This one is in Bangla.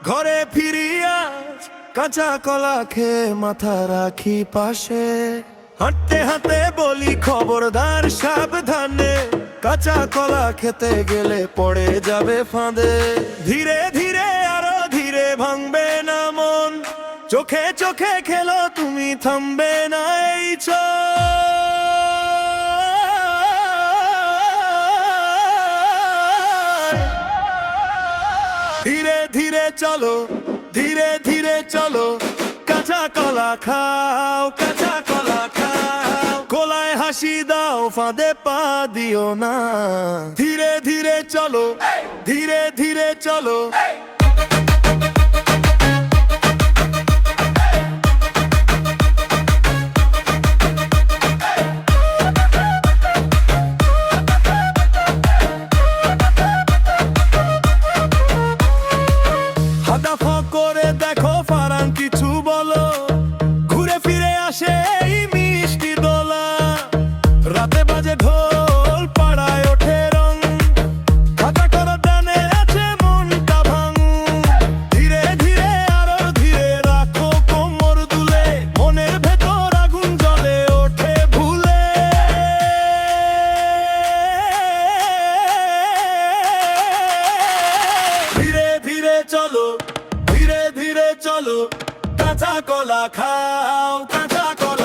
ঘরে ফিরিয়া কাঁচা কলা খেয়ে মাথা রাখি পাশে, হাঁটতে হাঁটতে বলি খবরদার সাবধানে, কাঁচা কলা খেতে গেলে পড়ে যাবে ফাঁদে। ধীরে ধীরে আরো ধীরে ভাঙবে না মন, চোখে চোখে খেলো তুমি থামবে না এই ধীরে ধীরে চলো, ধীরে ধীরে চলো, কাঁচা কলা খাও, কাঁচা কলা খাও, কোলায় হাসি দাও ফাঁদে পা দিও না। ধীরে ধীরে চলো, ধীরে ধীরে চলো, হাদাফা করে দেখো ফারান কিছু বলো, ঘুরে ফিরে আসে এই মিষ্টি দোলা। রাতে বাজে ঢোল পাড়ায় ওঠে রং, খাতা করা দানে আছে মনটা ভাঙ। ধীরে ধীরে আরো ধীরে রাখো কোমর দুলে, মনের ভেতর আগুন জ্বলে ওঠে ভুলে। ধীরে ধীরে চলো, ধীরে ধীরে চলো, কাঁচা কলা খাও, কাঁচা কলা